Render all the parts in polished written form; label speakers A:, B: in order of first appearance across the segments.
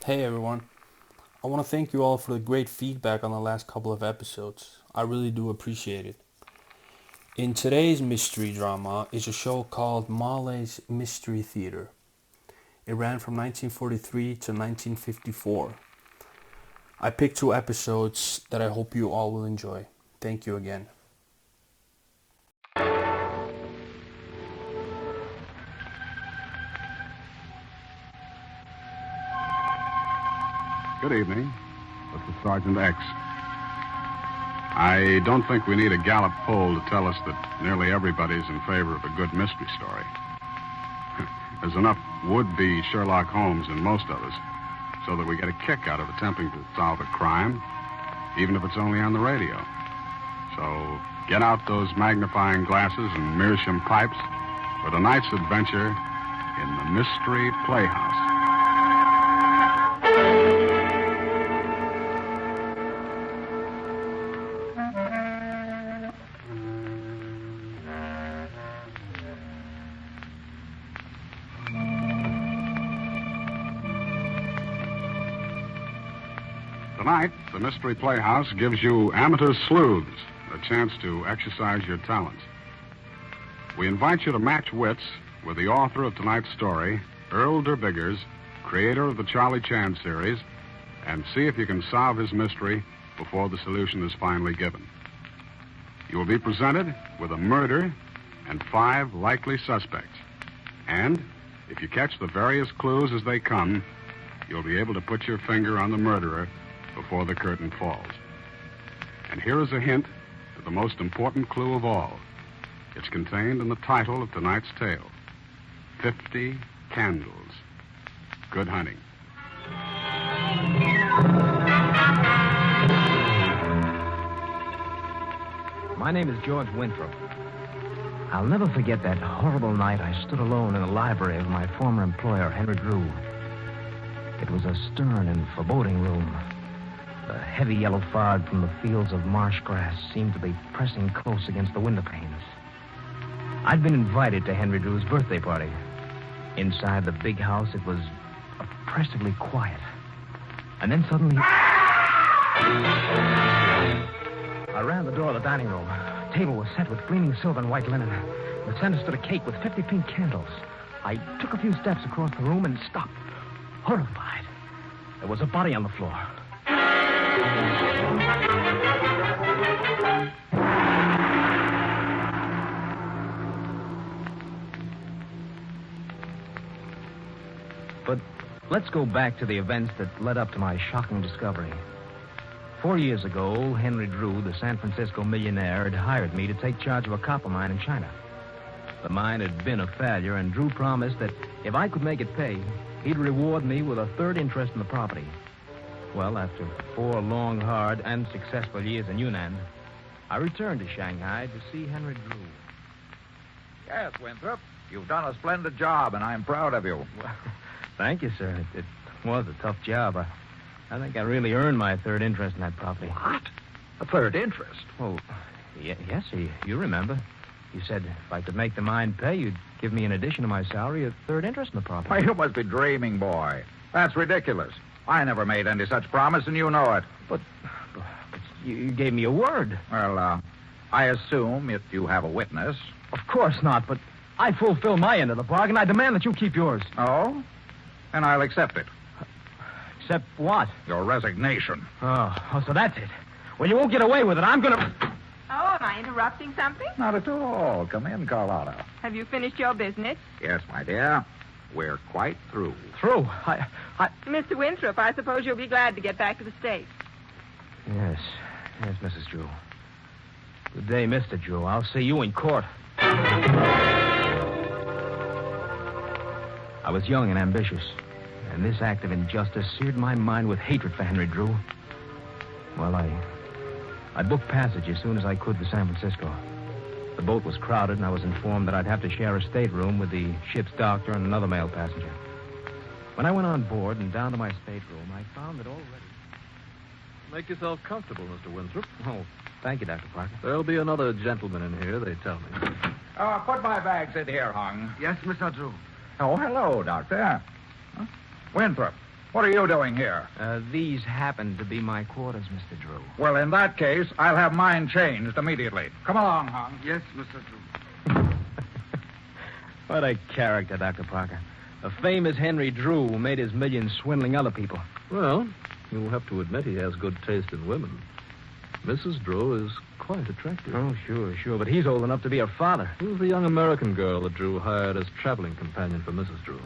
A: Hey everyone. I want to thank you all for the great feedback on the last couple of episodes. I really do appreciate it. In today's mystery drama is a show called Mollé's Mystery Theater. It ran from 1943 to 1954. I picked two episodes that I hope you all will enjoy. Thank you again.
B: Good evening. This is Sergeant X. I don't think we need a Gallup poll to tell us that nearly everybody's in favor of a good mystery story. There's enough would-be Sherlock Holmes in most of us so that we get a kick out of attempting to solve a crime, even if it's only on the radio. So get out those magnifying glasses and meerschaum pipes for tonight's adventure in the Mystery Playhouse. Tonight, the Mystery Playhouse gives you amateur sleuths a chance to exercise your talents. We invite you to match wits with the author of tonight's story, Earl Derbiggers, creator of the Charlie Chan series, and see if you can solve his mystery before the solution is finally given. You will be presented with a murder and 5 likely suspects. And if you catch the various clues as they come, you'll be able to put your finger on the murderer before the curtain falls. And here is a hint to the most important clue of all. It's contained in the title of tonight's tale, 50 Candles. Good hunting.
C: My name is George Winthrop. I'll never forget that horrible night I stood alone in the library of my former employer, Henry Drew. It was a stern and foreboding room. The heavy yellow fog from the fields of marsh grass seemed to be pressing close against the window panes. I'd been invited to Henry Drew's birthday party. Inside the big house, it was oppressively quiet. And then suddenly... I ran the door of the dining room. The table was set with gleaming silver and white linen. In the center stood a cake with 50 pink candles. I took a few steps across the room and stopped, horrified. There was a body on the floor. But let's go back to the events that led up to my shocking discovery. 4 years ago, Henry Drew, the San Francisco millionaire, had hired me to take charge of a copper mine in China. The mine had been a failure, and Drew promised that if I could make it pay, he'd reward me with a third interest in the property. Well, after 4 long, hard, and successful years in Yunnan, I returned to Shanghai to see Henry Drew.
D: Yes, Winthrop, you've done a splendid job, and I'm proud of you.
C: Well, thank you, sir. It was a tough job. I think I really earned my third interest in that property.
D: What? A third interest?
C: Oh, yes, you remember. You said if I could make the mine pay, you'd give me, in addition to my salary, a third interest in the property.
D: Why, you must be dreaming, boy. That's ridiculous. I never made any such promise, and you know it.
C: But you gave me a word.
D: Well, I assume if you have a witness.
C: Of course not, but I fulfill my end of the bargain. I demand that you keep yours.
D: Oh? And I'll accept it.
C: Accept what?
D: Your resignation.
C: Oh, so that's it. Well, you won't get away with it. I'm gonna...
E: Oh, am I interrupting something?
D: Not at all. Come in, Carlotta.
E: Have you finished your business?
D: Yes, my dear. We're quite through.
C: Through?
E: Mr. Winthrop, I suppose you'll be glad to get back to the States.
C: Yes, Mrs. Drew. Good day, Mr. Drew. I'll see you in court. I was young and ambitious, and this act of injustice seared my mind with hatred for Henry Drew. Well, I booked passage as soon as I could for San Francisco. The boat was crowded, and I was informed that I'd have to share a stateroom with the ship's doctor and another male passenger. When I went on board and down to my stateroom, I found that already...
F: Make yourself comfortable, Mr. Winthrop.
C: Oh, thank you, Dr. Parker.
F: There'll be another gentleman in here, they tell me.
D: Put my bags in here, Hung.
G: Yes, Mr. Drew.
D: Oh, hello, Doctor. Huh? Winthrop, What are you doing here?
C: These happen to be my quarters, Mr. Drew.
D: Well, in that case, I'll have mine changed immediately. Come along, Hung.
G: Yes, Mr. Drew.
C: What a character, Dr. Parker. A famous Henry Drew who made his millions swindling other people.
F: Well, you'll have to admit he has good taste in women. Mrs. Drew is quite attractive.
C: Oh, sure. But he's old enough to be her father.
F: Who's the young American girl that Drew hired as traveling companion for Mrs. Drew?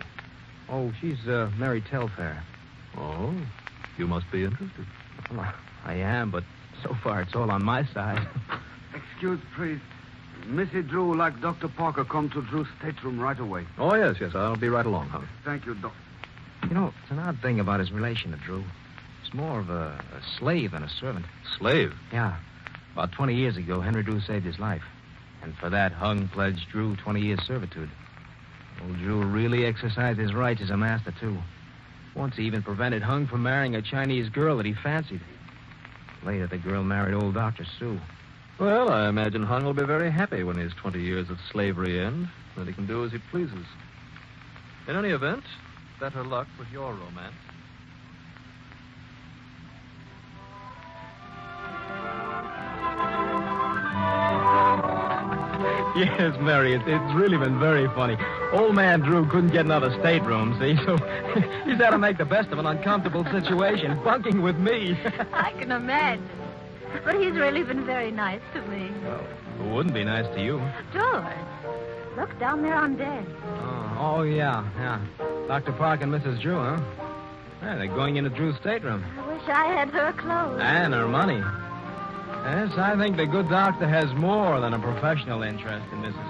C: Oh, she's Mary Telfair.
F: Oh, you must be interested.
C: Well, I am, but so far it's all on my side.
G: Excuse, please. Missy Drew would like Dr. Parker come to Drew's stateroom right away.
F: Oh, yes, I'll be right along, Hung.
G: Thank you, Doc.
C: You know, it's an odd thing about his relation to Drew. It's more of a slave than a servant.
F: Slave?
C: Yeah. About 20 years ago, Henry Drew saved his life. And for that, Hung pledged Drew 20 years' servitude. Old Drew really exercised his rights as a master, too. Once he even prevented Hung from marrying a Chinese girl that he fancied. Later, the girl married old Dr. Sue.
F: Well, I imagine Hung will be very happy when his 20 years of slavery end, that he can do as he pleases. In any event, better luck with your romance.
C: Yes, Mary, it's really been very funny. Old man Drew couldn't get another stateroom, see, so he's had to make the best of an uncomfortable situation, bunking with me.
H: I can imagine. But he's really been very nice to me.
C: Well, who wouldn't be nice to you?
H: George, look down there on deck.
C: Oh, yeah. Dr. Park and Mrs. Drew, huh? Yeah, they're going into Drew's stateroom.
H: I wish I had her clothes.
C: And her money. Yes, I think the good doctor has more than a professional interest in Mrs. Drew.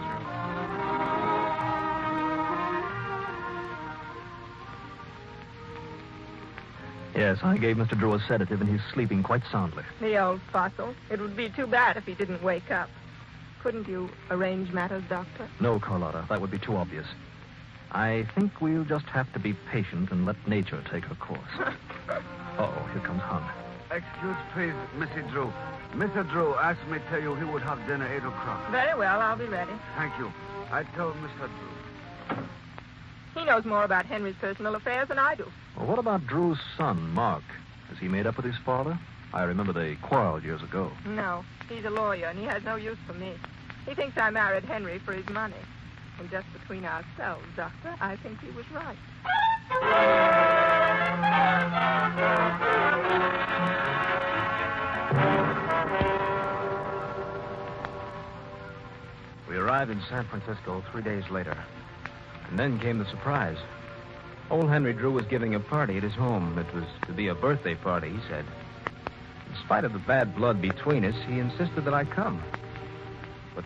F: Yes, I gave Mr. Drew a sedative, and he's sleeping quite soundly.
E: The old fossil. It would be too bad if he didn't wake up. Couldn't you arrange matters, Doctor?
F: No, Carlotta, that would be too obvious. I think we'll just have to be patient and let nature take her course. Uh-oh, here comes Hung.
G: Excuse, please, Missy Drew. Mr. Drew asked me to tell you he would have dinner 8 o'clock.
E: Very well, I'll be ready.
G: Thank you. I told Mr. Drew.
E: He knows more about Henry's personal affairs than I do.
F: Well, what about Drew's son, Mark? Has he made up with his father? I remember they quarreled years ago.
E: No, he's a lawyer, and he has no use for me. He thinks I married Henry for his money. And just between ourselves, Doctor, I think he was right.
C: We arrived in San Francisco 3 days later. And then came the surprise. Old Henry Drew was giving a party at his home. It was to be a birthday party, he said. In spite of the bad blood between us, he insisted that I come. But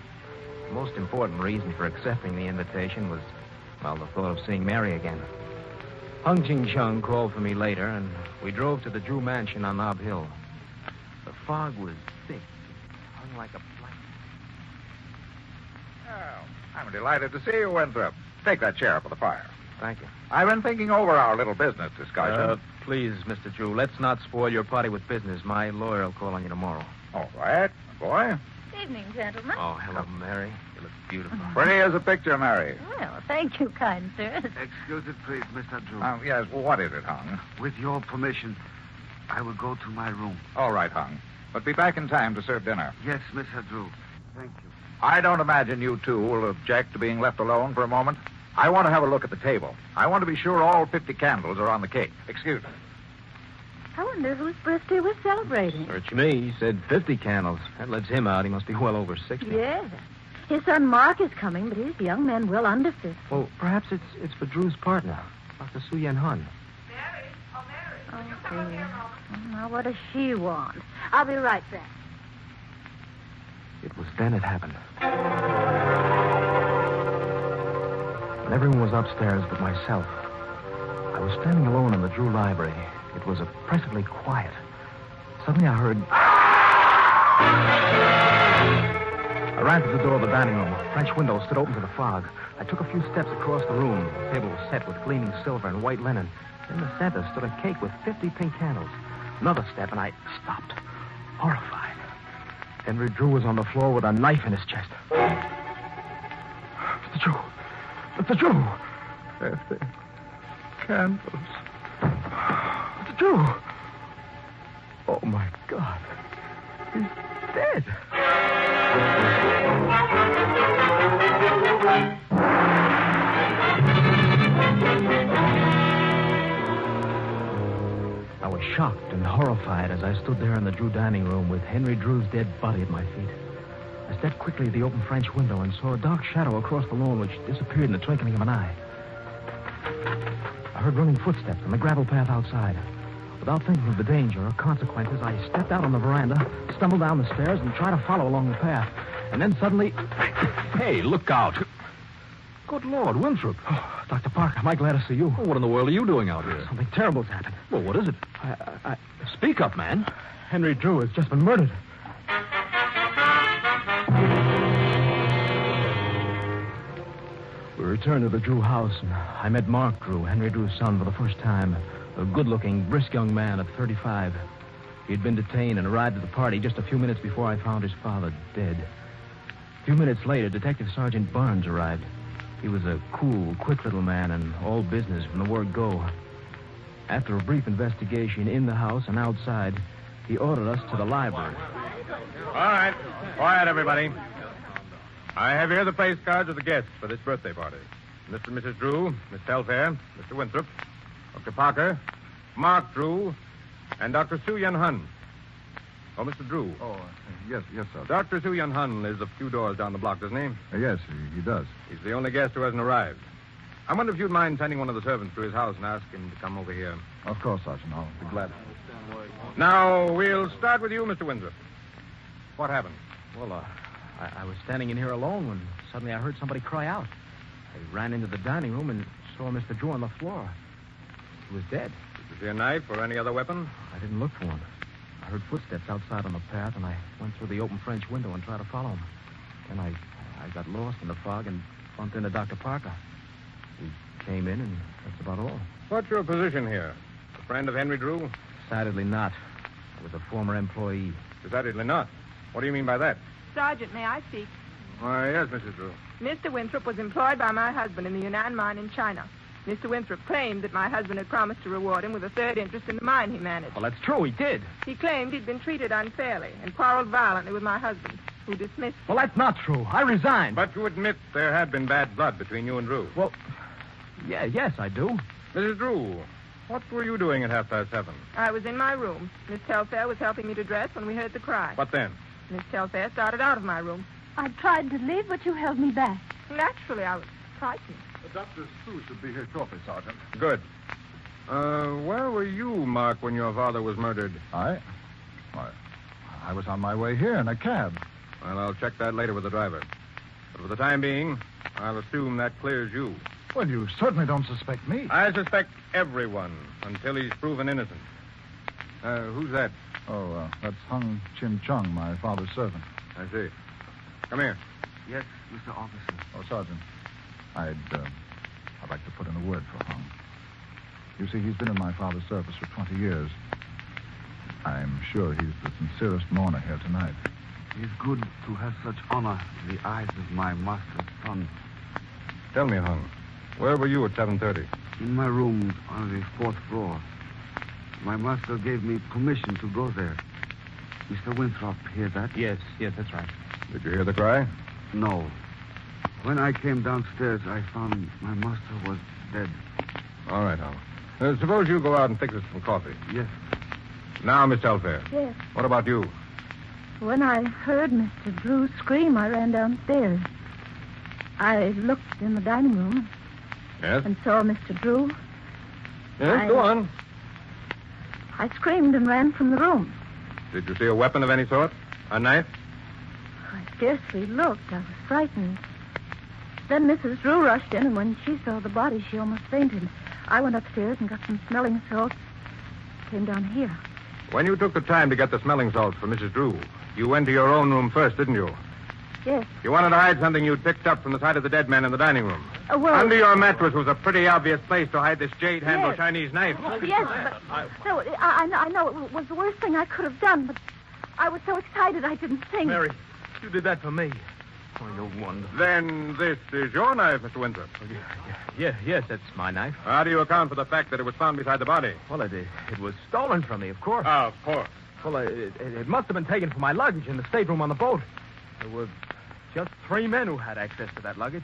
C: the most important reason for accepting the invitation was, well, the thought of seeing Mary again. Hung Ching Chung called for me later, and we drove to the Drew mansion on Nob Hill. The fog was thick, hung like a blanket.
D: Oh, I'm delighted to see you, Winthrop. Take that chair for the fire.
C: Thank you.
D: I've been thinking over our little business discussion.
C: Please, Mr. Drew, let's not spoil your party with business. My lawyer will call on you tomorrow.
D: All right, boy.
H: Evening, gentlemen.
C: Oh, hello, Mary. You look beautiful.
D: Pretty as a picture, Mary.
H: Well, thank you, kind sir.
G: Excuse it, please, Mr. Drew.
D: Yes, well, what is it, Hung?
G: With your permission, I will go to my room.
D: All right, Hung. But be back in time to serve dinner.
G: Yes, Mr. Drew. Thank you.
D: I don't imagine you two will object to being left alone for a moment. I want to have a look at the table. I want to be sure all 50 candles are on the cake. Excuse me.
H: I wonder whose birthday we're celebrating.
C: Search me. He said 50 candles. That lets him out. He must be well over 60.
H: Yes. His son Mark is coming, but his young men well under 50.
C: Well, perhaps it's for Drew's partner, Dr. Su Yen Hun.
E: Mary? Oh, Mary.
H: Oh, dear. Now, what does she want? I'll be right back.
C: It was then it happened. When everyone was upstairs but myself, I was standing alone in the Drew library. It was oppressively quiet. Suddenly I heard... I ran to the door of the dining room. A French window stood open to the fog. I took a few steps across the room. The table was set with gleaming silver and white linen. In the center stood a cake with 50 pink candles. Another step, and I stopped, horrified. Henry Drew was on the floor with a knife in his chest. Mr. Drew! Mr. Drew! 50 candles. Mr. Drew. Oh, my God. He's dead. I was shocked and horrified as I stood there in the Drew dining room with Henry Drew's dead body at my feet. I stepped quickly to the open French window and saw a dark shadow across the lawn which disappeared in the twinkling of an eye. I heard running footsteps on the gravel path outside. Without thinking of the danger or consequences, I stepped out on the veranda, stumbled down the stairs, and tried to follow along the path. And then suddenly...
F: Hey, look out. Good Lord, Winthrop.
C: Oh, Dr. Parker, am I glad to see you?
F: Well, what in the world are you doing out here?
C: Something terrible's happened.
F: Well, what is it? Speak up, man.
C: Henry Drew has just been murdered. We returned to the Drew house, and I met Mark Drew, Henry Drew's son, for the first time. A good-looking, brisk young man of 35. He had been detained and arrived at the party just a few minutes before I found his father dead. A few minutes later, Detective Sergeant Barnes arrived. He was a cool, quick little man and all business from the word go. After a brief investigation in the house and outside, he ordered us to the library.
I: All right. Quiet, everybody. I have here the place cards of the guests for this birthday party. Mr. and Mrs. Drew, Miss Telfair, Mr. Winthrop, Dr. Parker, Mark Drew, and Dr. Soo-Yun Hun. Oh, Mr. Drew.
B: Oh, yes, sir.
I: Dr. Soo-Yun Hun lives a few doors down the block, doesn't he?
B: Yes, he does.
I: He's the only guest who hasn't arrived. I wonder if you'd mind sending one of the servants to his house and ask him to come over here.
B: Of course, Sergeant. I'll be glad.
I: Now, we'll start with you, Mr. Winthrop. What happened?
C: Well, I was standing in here alone when suddenly I heard somebody cry out. I ran into the dining room and saw Mr. Drew on the floor. He was dead.
I: Did you see a knife or any other weapon?
C: I didn't look for one. I heard footsteps outside on the path, and I went through the open French window and tried to follow him. Then I got lost in the fog and bumped into Dr. Parker. He came in, and that's about all.
I: What's your position here? A friend of Henry Drew?
C: Decidedly not. I was a former employee.
I: Decidedly not. What do you mean by that?
E: Sergeant, may I speak?
I: Why, yes, Mrs. Drew.
E: Mr. Winthrop was employed by my husband in the Yunnan mine in China. Mr. Winthrop claimed that my husband had promised to reward him with a third interest in the mine he managed.
C: Well, that's true. He did.
E: He claimed he'd been treated unfairly and quarreled violently with my husband, who dismissed him.
C: Well, that's not true. I resigned.
I: But you admit there had been bad blood between you and Drew.
C: Well, yes, I do.
I: Mrs. Drew, what were you doing at 7:30?
E: I was in my room. Miss Telfair was helping me to dress when we heard the cry.
I: What then?
E: Miss Telfair started out of my room.
H: I tried to leave, but you held me back.
E: Naturally, I was frightened.
B: Dr. Sue should be here shortly, Sergeant.
I: Good. Where were you, Mark, when your father was murdered?
B: I was on my way here in a cab.
I: Well, I'll check that later with the driver. But for the time being, I'll assume that clears you.
B: Well, you certainly don't suspect me.
I: I suspect everyone until he's proven innocent. Who's that?
B: Oh, that's Hung Chin Chung, my father's servant.
I: I see. Come here.
G: Yes, Mr. Officer.
B: Oh, Sergeant, I'd like to put in a word for Hung. You see, he's been in my father's service for 20 years. I'm sure he's the sincerest mourner here tonight.
G: It is good to have such honor in the eyes of my master's son.
I: Tell me, Hung, where were you at 7:30?
G: In my room on the 4th floor. My master gave me permission to go there. Mr. Winthrop, hear that?
C: Yes, that's right.
I: Did you hear the cry?
G: No. When I came downstairs, I found my master was dead.
I: All right, Hung. Suppose you go out and fix us some coffee.
G: Yes.
I: Now, Miss Telfair.
H: Yes.
I: What about you?
H: When I heard Mr. Drew scream, I ran downstairs. I looked in the dining room
I: Yes?
H: and saw Mr. Drew.
I: Yes, go on.
H: I screamed and ran from the room.
I: Did you see a weapon of any sort? A knife?
H: I scarcely looked. I was frightened. Then Mrs. Drew rushed in, and when she saw the body, she almost fainted. I went upstairs and got some smelling salts. Came down here.
I: When you took the time to get the smelling salts for Mrs. Drew, you went to your own room first, didn't you?
H: Yes.
I: You wanted to hide something you'd picked up from the side of the dead man in the dining room.
H: Well...
I: Under your mattress was a pretty obvious place to hide this jade-handled
H: Yes.
I: Chinese knife.
H: Yes, but... No, I know it was the worst thing I could have done, but I was so excited I didn't think.
C: Mary, you did that for me. Oh, you're wonderful.
I: Then this is your knife, Mr. Winthrop.
C: Yes, that's my knife.
I: How do you account for the fact that it was found beside the body?
C: Well, it was stolen from me, of course.
I: Of course.
C: Well, it must have been taken from my luggage in the stateroom on the boat. There were just 3 men who had access to that luggage.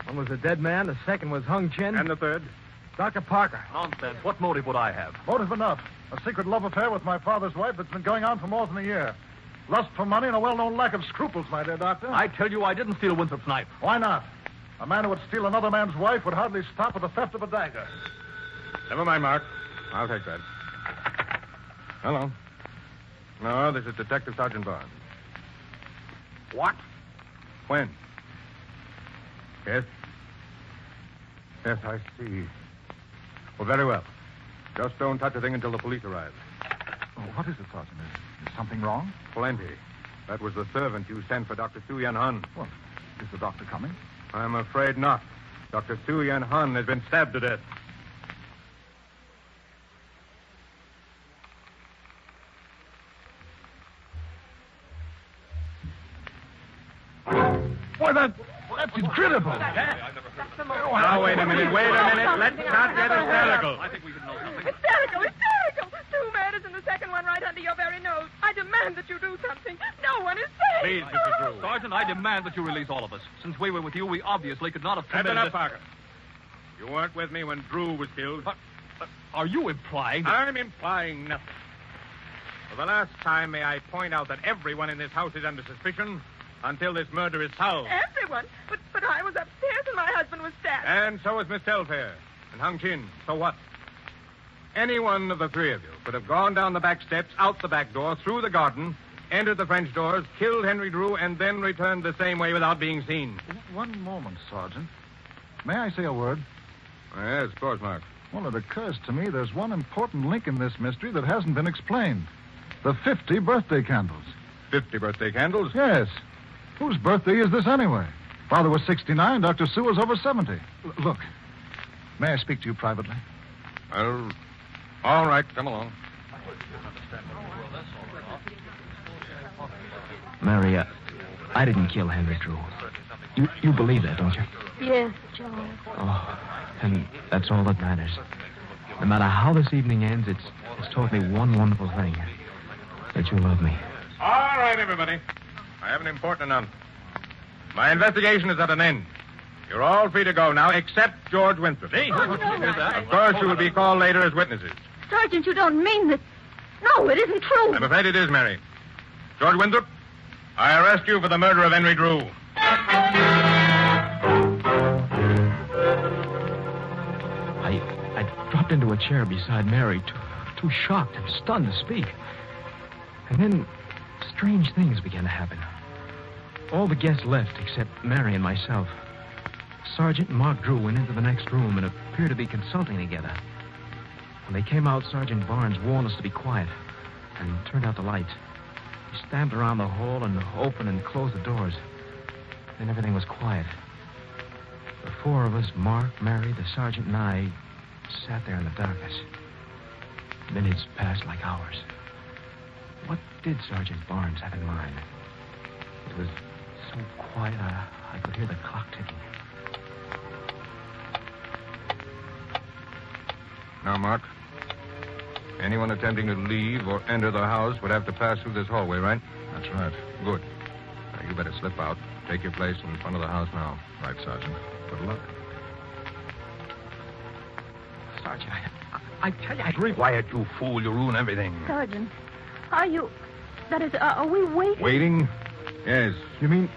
C: One was a dead man, the second was Hung Chin.
I: And the third?
C: Dr. Parker.
F: Nonsense. What motive would I have?
J: Motive enough. A secret love affair with my father's wife that's been going on for more than a year. Lust for money and a well-known lack of scruples, my dear doctor.
F: I tell you I didn't steal Winthrop's knife.
J: Why not? A man who would steal another man's wife would hardly stop at the theft of a dagger.
I: Never mind, Mark. I'll take that. Hello. No, this is Detective Sergeant Barnes.
J: What?
I: When? Yes? Yes, I see. Well, very well. Just don't touch a thing until the police arrive.
J: Oh, what is it, Sergeant? Is something wrong?
I: Plenty. That was the servant you sent for Dr. Su Yan Hun.
J: Well, is the doctor coming?
I: I'm afraid not. Dr. Su Yan Hun has been stabbed to death.
J: Why, that's incredible.
I: Now, wait a minute. Let's not get hysterical.
F: I think we can know something.
E: Hysterical! 2 murders and the second one right under your very nose. I demand that you do something. No one is safe.
I: Please, Mr. Drew.
F: Sergeant, I demand that you release all of us. Since we were with you, we obviously could not have
I: That's
F: committed
I: enough,
F: this-
I: Parker. You weren't with me when Drew was killed.
F: Are you implying that...
I: I'm implying nothing. For the last time, may I point out that everyone in this house is under suspicion until this murder is solved.
E: Everyone. But I was upstairs and my husband was stabbed.
I: And so is Miss Telfair and Hung Chin. So what? Any one of the 3 of you could have gone down the back steps, out the back door, through the garden, entered the French doors, killed Henry Drew, and then returned the same way without being seen.
J: One moment, Sergeant. May I say a word?
I: Yes, of course, Mark.
J: Well, it occurs to me there's one important link in this mystery that hasn't been explained. The 50 birthday candles.
I: 50 birthday candles?
J: Yes. Whose birthday is this anyway? Father was 69, Dr. Sue was over 70. Look, may I speak to you privately?
I: Well, all right, come along.
C: Mary, I didn't kill Henry Drew. You believe that, don't you?
H: Yes, George.
C: Oh, and that's all that matters. No matter how this evening ends, it's taught me one wonderful thing. That you love me.
I: All right, everybody. I have an important announcement. My investigation is at an end. You're all free to go now, except George Winthrop.
F: Hey,
I: Of course, you will be called later as witnesses.
H: Sergeant, you don't mean that. No, it isn't true.
I: I'm afraid it is, Mary. George Winthrop, I arrest you for the murder of Henry Drew.
C: I dropped into a chair beside Mary, too shocked and stunned to speak. And then strange things began to happen. All the guests left except Mary and myself. Sergeant and Mark Drew went into the next room and appeared to be consulting together. When they came out, Sergeant Barnes warned us to be quiet and turned out the lights. He stamped around the hall and opened and closed the doors. Then everything was quiet. The 4 of us, Mark, Mary, the sergeant, and I, sat there in the darkness. Minutes passed like hours. What did Sergeant Barnes have in mind? It was so quiet I could hear the clock ticking.
I: Now, Mark, anyone attempting to leave or enter the house would have to pass through this hallway, right?
J: That's right.
I: Good. Now, you better slip out. Take your place in front of the house now.
J: Right, Sergeant. Good luck.
C: Sergeant, I tell you, I'd really...
I: Quiet, you fool. You ruin everything.
H: Sergeant, are you... That is, are we waiting?
I: Waiting? Yes.
C: You mean...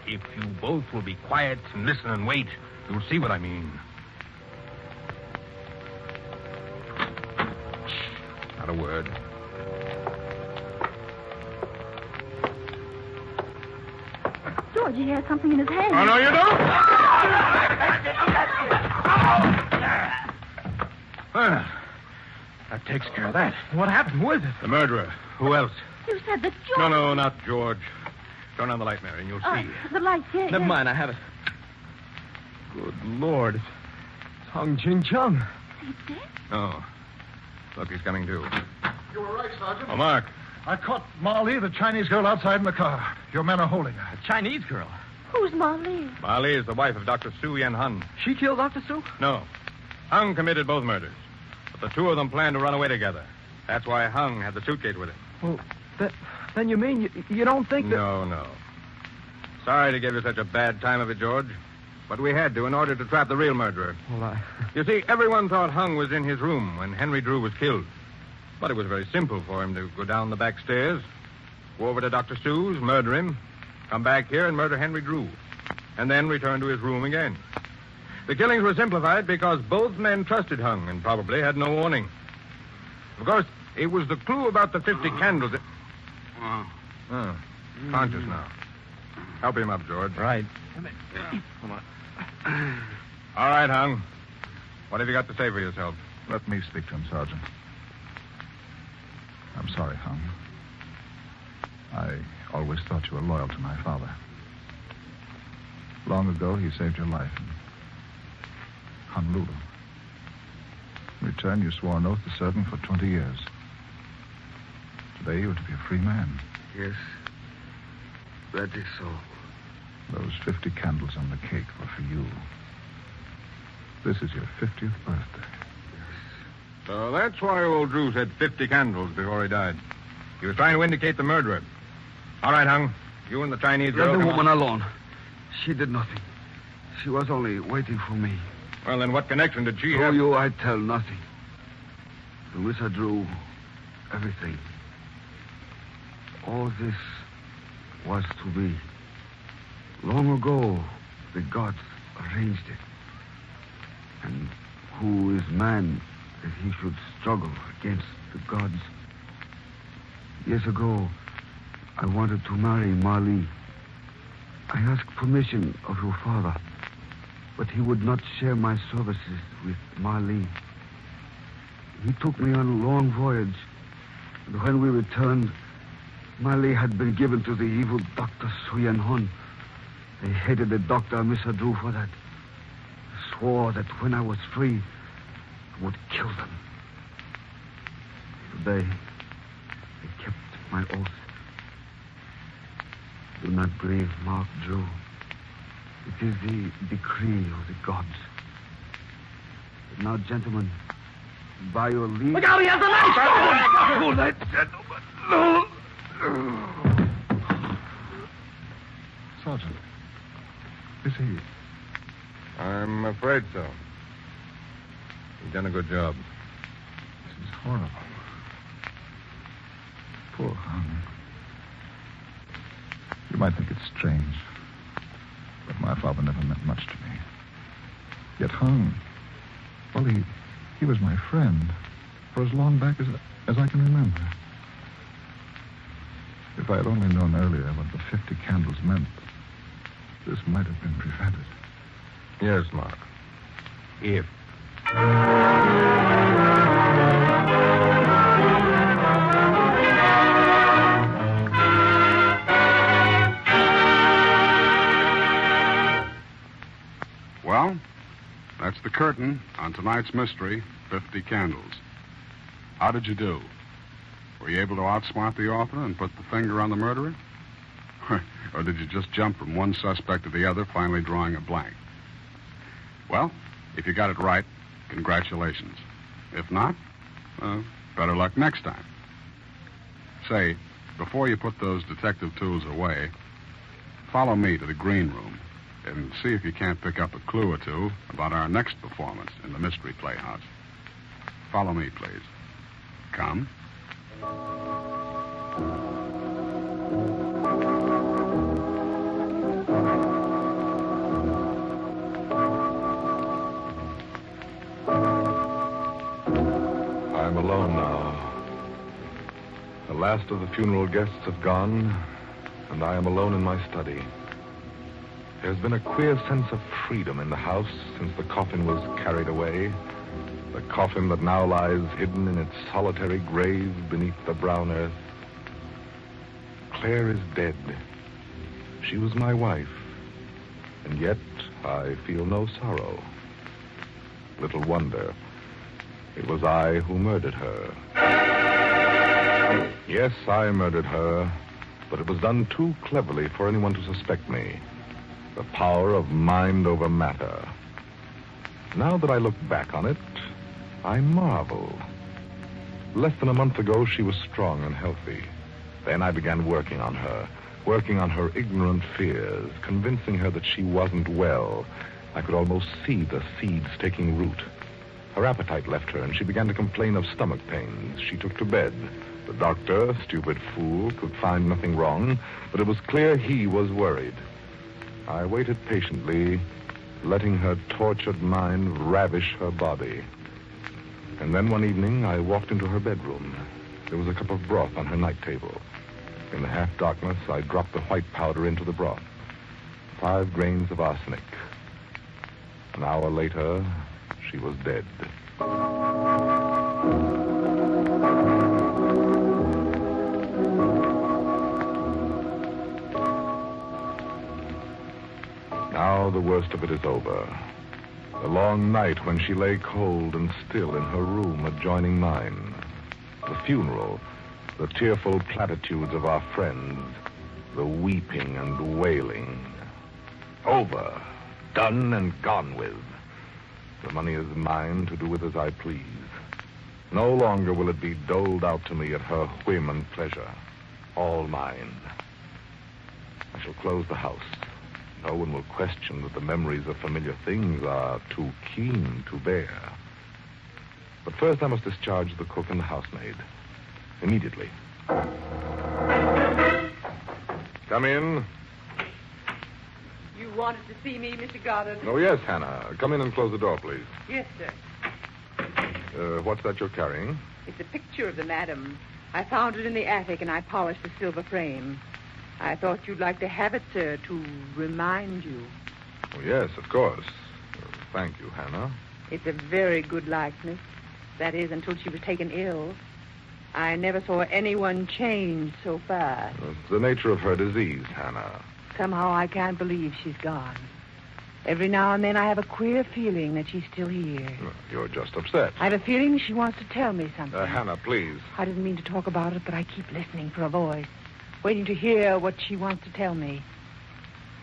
I: If you both will be quiet and listen and wait, you'll see what I mean. Not a word.
H: George, he has something in his hand.
I: Oh, no, you don't? Well, that takes care of that.
C: What happened? Who is it?
I: The murderer. Who else?
H: You said that George...
I: No, not George. Turn on the light, Mary, and you'll see.
H: The lights, yes.
C: Never mind, I have it. Good Lord. It's Hung Ching Chung.
H: He's dead?
I: No. Look, he's coming too.
J: You were right, Sergeant.
I: Oh, Mark.
J: I caught Mollé, the Chinese girl, outside in the car. Your men are holding her.
C: A Chinese girl.
H: Who's Mollé?
I: Mollé is the wife of Dr. Sue Yen Hun.
K: She killed Dr. Sue?
I: No. Hung committed both murders. But the two of them planned to run away together. That's why Hung had the suitcase with him.
K: Well, then you mean you don't think that...
I: No. Sorry to give you such a bad time of it, George. But we had to in order to trap the real murderer.
K: Well,
I: You see, everyone thought Hung was in his room when Henry Drew was killed. But it was very simple for him to go down the back stairs, go over to Dr. Sue's, murder him, come back here and murder Henry Drew, and then return to his room again. The killings were simplified because both men trusted Hung and probably had no warning. Of course, it was the clue about the 50 candles that... Oh, conscious now. Help him up, George.
K: Right.
I: Come on. All right, Hung. What have you got to say for yourself?
J: Let me speak to him, Sergeant. I'm sorry, Hung. I always thought you were loyal to my father. Long ago, he saved your life in Honolulu. In return, you swore an oath to serve him for 20 years. Today, you are to be a free man.
G: Yes, that is so.
J: Those 50 candles on the cake were for you. This is your 50th birthday.
I: So that's why old Drew said 50 candles before he died. He was trying to indicate the murderer. All right, Hung. You and the Chinese girl...
G: Let the
I: come
G: woman
I: on.
G: alone. She did nothing. She was only waiting for me.
I: Well, then what connection did she
G: To
I: have...
G: you, I tell nothing. To Mr. Drew, everything. All this was to be. Long ago, the gods arranged it. And who is man that he should struggle against the gods? Years ago, I wanted to marry Mollé. I asked permission of your father, but he would not share my services with Mollé. He took me on a long voyage, and when we returned, Mollé had been given to the evil Dr. Sue Yen Hun. They hated the doctor and Mr. Drew for that. I swore that when I was free, I would kill them. Today, I kept my oath. Do not grieve, Mark Drew. It is the decree of the gods. But now, gentlemen, by your leave...
K: Look out, he has a knife!
G: Oh, that gentleman. No.
J: Sergeant, is he...
I: I'm afraid so. You've done a good job.
J: This is horrible. Poor Hung. You might think it's strange, but my father never meant much to me. Yet Hung, well, he was my friend for as long back as I can remember. If I had only known earlier what the 50 candles meant, this might have been prevented.
I: Yes, Mark. If.
B: Well, that's the curtain on tonight's mystery, 50 Candles. How did you do? Were you able to outsmart the author and put the finger on the murderer? Or did you just jump from one suspect to the other, finally drawing a blank? Well, if you got it right, congratulations. If not, better luck next time. Say, before you put those detective tools away, follow me to the green room and see if you can't pick up a clue or two about our next performance in the Mystery Playhouse. Follow me, please. Come.
L: I'm alone now. The last of the funeral guests have gone, and I am alone in my study. There's been a queer sense of freedom in the house since the coffin was carried away. The coffin that now lies hidden in its solitary grave beneath the brown earth. Claire is dead. She was my wife. And yet I feel no sorrow. Little wonder. It was I who murdered her. Yes, I murdered her, but it was done too cleverly for anyone to suspect me. The power of mind over matter. Now that I look back on it, I marvel. Less than a month ago, she was strong and healthy. Then I began working on her ignorant fears, convincing her that she wasn't well. I could almost see the seeds taking root. Her appetite left her, and she began to complain of stomach pains. She took to bed. The doctor, stupid fool, could find nothing wrong, but it was clear he was worried. I waited patiently, letting her tortured mind ravish her body. And then one evening, I walked into her bedroom. There was a cup of broth on her night table. In the half-darkness, I dropped the white powder into the broth. 5 grains of arsenic. An hour later, she was dead. Now the worst of it is over. The long night when she lay cold and still in her room adjoining mine. The funeral, the tearful platitudes of our friends, the weeping and wailing. Over, done and gone with. The money is mine to do with as I please. No longer will it be doled out to me at her whim and pleasure. All mine. I shall close the house. No one will question that the memories of familiar things are too keen to bear. But first I must discharge the cook and the housemaid. Immediately. Come in.
M: You wanted to see me, Mr. Goddard?
L: Oh, yes, Hannah. Come in and close the door, please.
M: Yes, sir.
L: What's that you're carrying?
M: It's a picture of the madam. I found it in the attic, and I polished the silver frame. I thought you'd like to have it, sir, to remind you.
L: Oh, yes, of course. Thank you, Hannah.
M: It's a very good likeness. That is, until she was taken ill. I never saw anyone change so fast.
L: It's the nature of her disease, Hannah.
M: Somehow I can't believe she's gone. Every now and then I have a queer feeling that she's still here.
L: You're just upset.
M: I have a feeling she wants to tell me something.
L: Hannah, please.
M: I didn't mean to talk about it, but I keep listening for a voice, waiting to hear what she wants to tell me.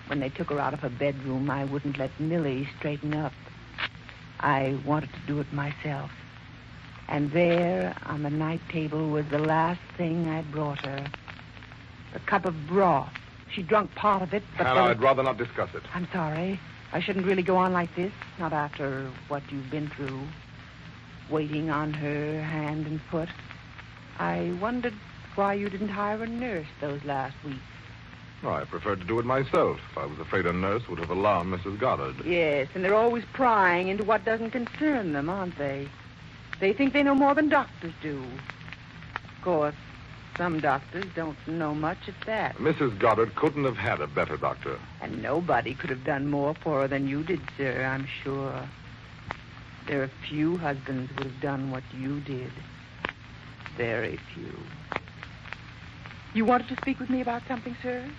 M: When they took her out of her bedroom, I wouldn't let Millie straighten up. I wanted to do it myself. And there, on the night table, was the last thing I brought her. A cup of broth. She drank part of it, but...
L: Hannah, I'd rather not discuss it.
M: I'm sorry. I shouldn't really go on like this, not after what you've been through. Waiting on her hand and foot. I wondered why you didn't hire a nurse those last weeks.
L: Well, I preferred to do it myself. I was afraid a nurse would have alarmed Mrs. Goddard.
M: Yes, and they're always prying into what doesn't concern them, aren't they? They think they know more than doctors do. Of course, some doctors don't know much at that.
L: Mrs. Goddard couldn't have had a better doctor.
M: And nobody could have done more for her than you did, sir, I'm sure. There are few husbands would have done what you did. Very few. You wanted to speak with me about something, sir?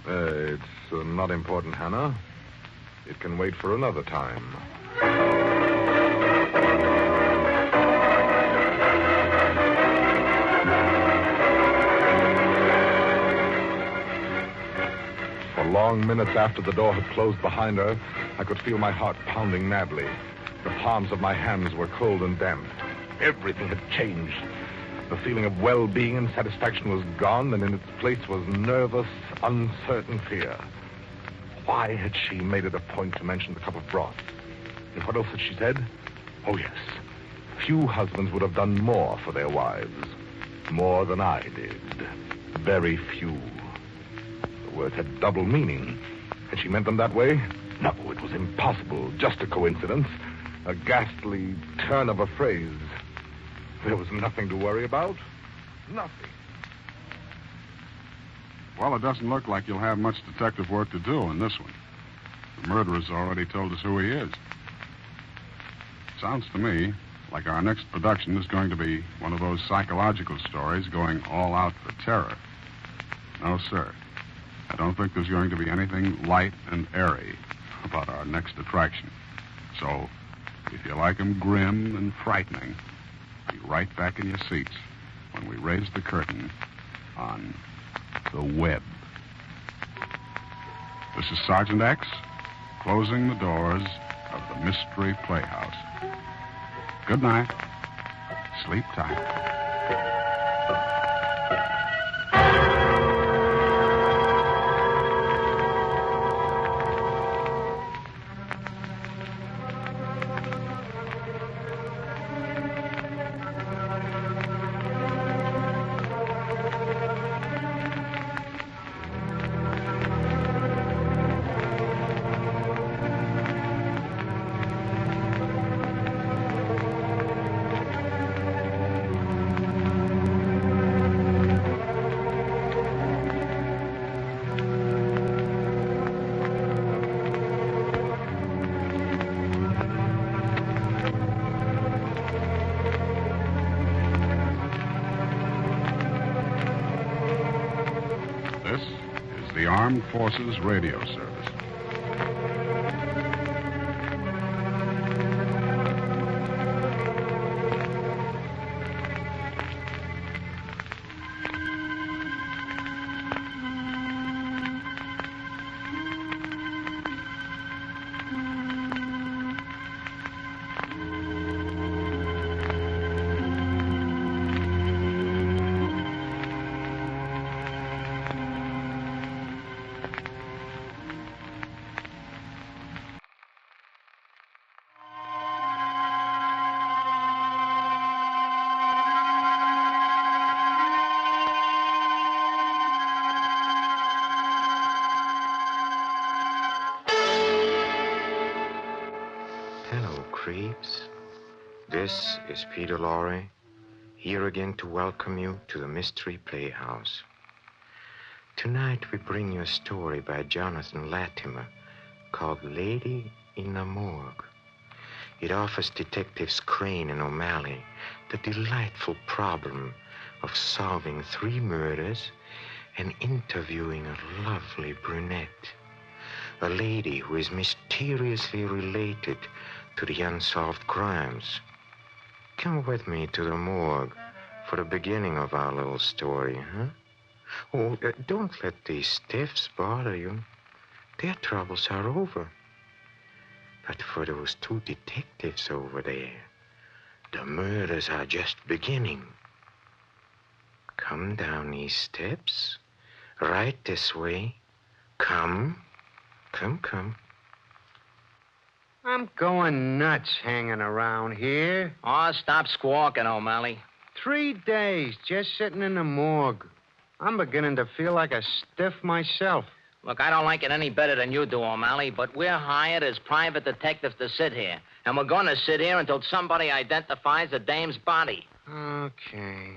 L: It's not important, Hannah. It can wait for another time. For long minutes after the door had closed behind her, I could feel my heart pounding madly. The palms of my hands were cold and damp. Everything had changed. The feeling of well-being and satisfaction was gone, and in its place was nervous, uncertain fear. Why had she made it a point to mention the cup of broth? And what else had she said? Oh, yes. Few husbands would have done more for their wives. More than I did. Very few. The words had double meaning. Had she meant them that way? No, it was impossible. Just a coincidence. A ghastly turn of a phrase. There was nothing to worry about. Nothing.
B: Well, it doesn't look like you'll have much detective work to do in this one. The murderer's already told us who he is. Sounds to me like our next production is going to be one of those psychological stories going all out for terror. No, sir. I don't think there's going to be anything light and airy about our next attraction. So, if you like 'em grim and frightening, be right back in your seats when we raise the curtain on The Web. This is Sergeant X, closing the doors of the Mystery Playhouse. Good night. Sleep tight. This is the Armed Forces Radio Service.
N: Hello, creeps. This is Peter Lorre, here again to welcome you to the Mystery Playhouse. Tonight we bring you a story by Jonathan Latimer called Lady in the Morgue. It offers Detectives Crane and O'Malley the delightful problem of solving 3 murders and interviewing a lovely brunette, a lady who is mysteriously related to the unsolved crimes. Come with me to the morgue for the beginning of our little story, huh? Oh, don't let these stiffs bother you. Their troubles are over. But for those 2 detectives over there, the murders are just beginning. Come down these steps, right this way. Come. Come.
O: I'm going nuts hanging around here.
C: Oh, stop squawking, O'Malley.
O: 3 days just sitting in the morgue. I'm beginning to feel like a stiff myself.
C: Look, I don't like it any better than you do, O'Malley, but we're hired as private detectives to sit here. And we're going to sit here until somebody identifies the dame's body.
O: Okay.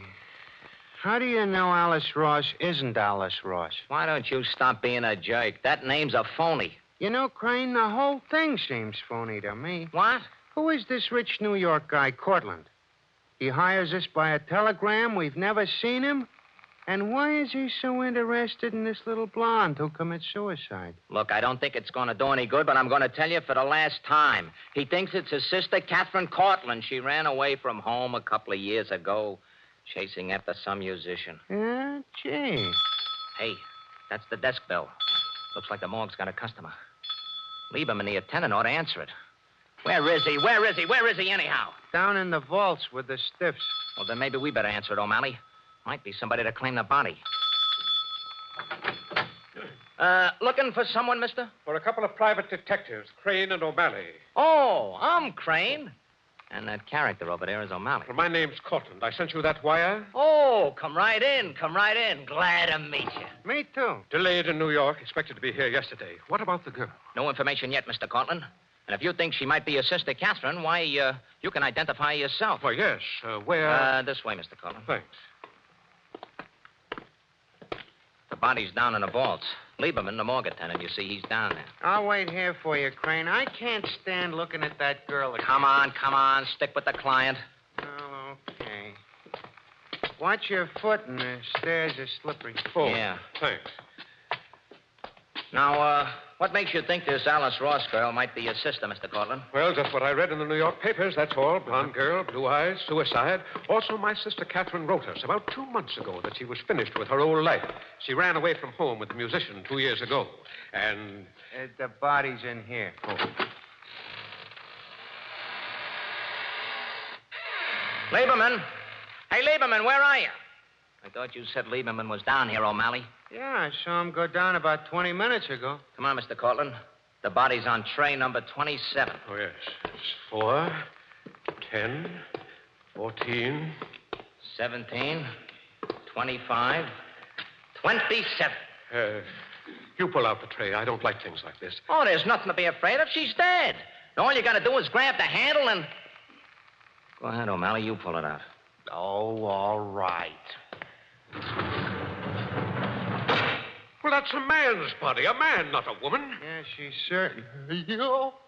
O: How do you know Alice Ross isn't Alice Ross?
C: Why don't you stop being a jerk? That name's a phony.
O: You know, Crane, the whole thing seems phony to me.
C: What?
O: Who is this rich New York guy, Cortland? He hires us by a telegram. We've never seen him. And why is he so interested in this little blonde who commits suicide?
C: Look, I don't think it's going to do any good, but I'm going to tell you for the last time. He thinks it's his sister, Catherine Cortland. She ran away from home a couple of years ago, chasing after some musician.
O: Yeah, gee.
C: Hey, that's the desk bell. Looks like the morgue's got a customer. Lieberman, the attendant, ought to answer it. Where is he? Where is he anyhow?
O: Down in the vaults with the stiffs.
C: Well, then maybe we better answer it, O'Malley. Might be somebody to claim the body. Looking for someone, mister?
P: For a couple of private detectives, Crane and O'Malley.
C: Oh, I'm Crane. And that character over there is O'Malley.
P: Well, my name's Cortland. I sent you that wire.
C: Oh, come right in. Glad to meet you.
O: Me too.
P: Delayed in New York, expected to be here yesterday. What about the girl?
C: No information yet, Mr. Cortland. And if you think she might be your sister, Catherine, why, you can identify her yourself.
P: Well, yes. Where?
C: This way, Mr. Cortland.
P: Thanks.
C: The body's down in the vaults. Lieberman, the morgue attendant, you see, he's down there.
O: I'll wait here for you, Crane. I can't stand looking at that girl again.
C: Come on. Stick with the client.
O: Oh, okay. Watch your foot, and the stairs are slippery.
P: Oh,
C: yeah.
P: Thanks.
C: Now,
Q: What makes you think this Alice Ross girl might be your sister, Mr. Cortland?
P: Well, just what I read in the New York papers, that's all. Blonde girl, blue eyes, suicide. Also, my sister Catherine wrote us about 2 months ago that she was finished with her old life. She ran away from home with the musician 2 years ago. And...
O: the body's in here.
Q: Lieberman. Hey, Lieberman, where are you? I thought you said Lieberman was down here, O'Malley.
O: Yeah, I saw him go down about 20 minutes ago.
Q: Come on, Mr. Cortland. The body's on tray number 27.
P: Oh, yes. It's 4, 10, 14...
Q: 17, 25, 27.
P: You pull out the tray. I don't like things like this.
Q: Oh, there's nothing to be afraid of. She's dead. All you got to do is grab the handle and... Go ahead, O'Malley. You pull it out.
O: Oh, all right.
P: Well, that's a man's body. A man, not a woman.
O: Yeah, she's certain.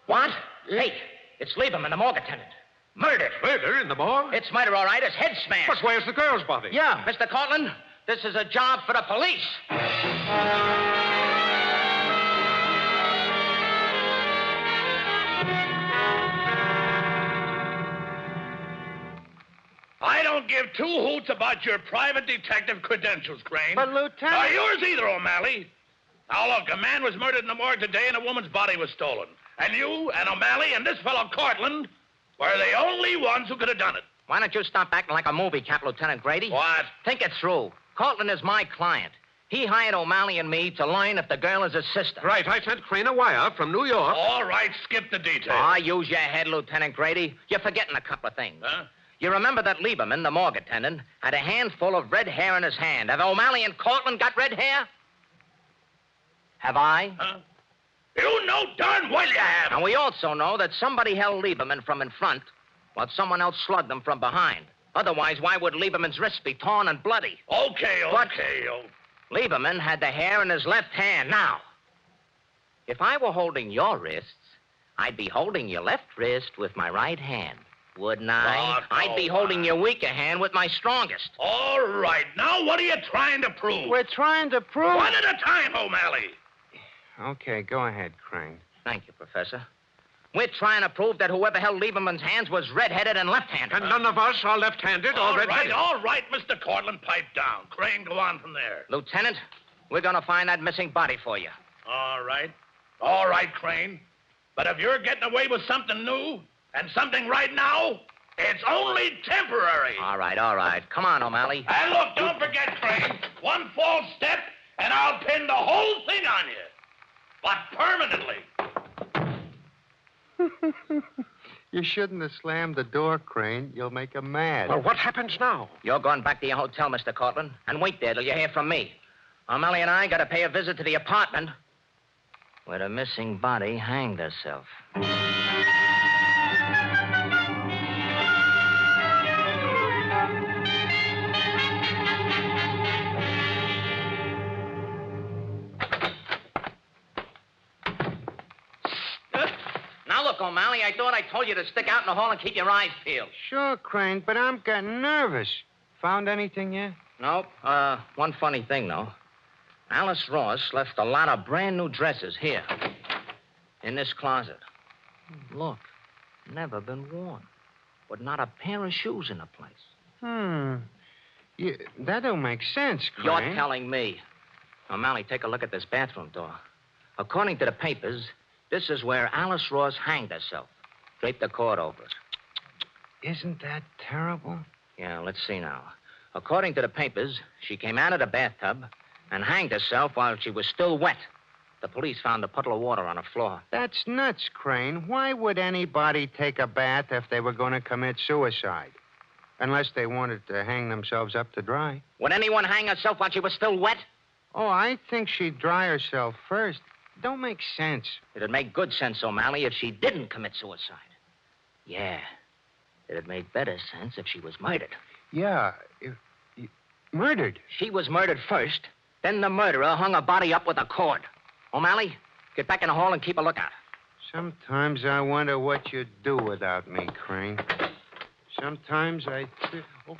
Q: What? Hey, it's Lieberman, the morgue attendant. Murdered.
P: Murder in the morgue?
Q: It's murder, all right. It's head smashed.
P: But where's the girl's body?
Q: Yeah, Mr. Cortland, this is a job for the police.
R: I don't give 2 hoots about your private detective credentials, Crane.
O: But, Lieutenant...
R: Nor yours either, O'Malley. Now, look, a man was murdered in the morgue today and a woman's body was stolen. And you and O'Malley and this fellow Cortland were the only ones who could have done it.
Q: Why don't you stop acting like a movie cap, Lieutenant Grady?
R: What?
Q: Think it through. Cortland is my client. He hired O'Malley and me to learn if the girl is his sister.
P: Right, I sent Crane a wire from New York.
R: All right, skip the details.
Q: Ah, use your head, Lieutenant Grady. You're forgetting a couple of things.
R: Huh?
Q: You remember that Lieberman, the morgue attendant, had a handful of red hair in his hand. Have O'Malley and Cortland got red hair? Have I?
R: Huh? You know darn well you have.
Q: And we also know that somebody held Lieberman from in front while someone else slugged him from behind. Otherwise, why would Lieberman's wrists be torn and bloody?
R: Okay.
Q: Lieberman had the hair in his left hand. Now, if I were holding your wrists, I'd be holding your left wrist with my right hand. Wouldn't I? I'd be holding your weaker hand with my strongest.
R: All right. Now, what are you trying to prove?
O: We're trying to prove...
R: One at a time, O'Malley.
O: Okay, go ahead, Crane.
Q: Thank you, Professor. We're trying to prove that whoever held Lieberman's hands was red-headed and left-handed.
P: And none of us are left-handed or red-headed.
R: All right, Mr. Cortland, pipe down. Crane, go on from there.
Q: Lieutenant, we're going to find that missing body for you.
R: All right. All right, Crane. But if you're getting away with something new and something right now, it's only temporary.
Q: All right. Come on, O'Malley.
R: And look, don't forget, Crane, one false step and I'll pin the whole thing on you. But permanently.
O: You shouldn't have slammed the door, Crane. You'll make him mad.
P: Well, what happens now?
Q: You're going back to your hotel, Mr. Cortland, and wait there till you hear from me. O'Malley and I got to pay a visit to the apartment where the missing body hanged herself. Now, look, O'Malley, I thought I told you to stick out in the hall and keep your eyes peeled.
O: Sure, Crane, but I'm getting nervous. Found anything yet?
Q: Nope. One funny thing, though. Alice Ross left a lot of brand new dresses here, in this closet. Look, never been worn. With not a pair of shoes in the place.
O: That don't make sense, Crane.
Q: You're telling me. O'Malley, take a look at this bathroom door. According to the papers, this is where Alice Ross hanged herself. Draped the cord over it.
O: Isn't that terrible?
Q: Yeah, let's see now. According to the papers, she came out of the bathtub and hanged herself while she was still wet. The police found a puddle of water on the floor.
O: That's nuts, Crane. Why would anybody take a bath if they were going to commit suicide? Unless they wanted to hang themselves up to dry.
Q: Would anyone hang herself while she was still wet?
O: Oh, I think she'd dry herself first. Don't make sense.
Q: It'd make good sense, O'Malley, if she didn't commit suicide. Yeah. It'd make better sense if she was murdered.
O: Yeah. Murdered?
Q: She was murdered first. Then the murderer hung her body up with a cord. O'Malley, get back in the hall and keep a lookout.
O: Sometimes I wonder what you'd do without me, Crane. Sometimes I...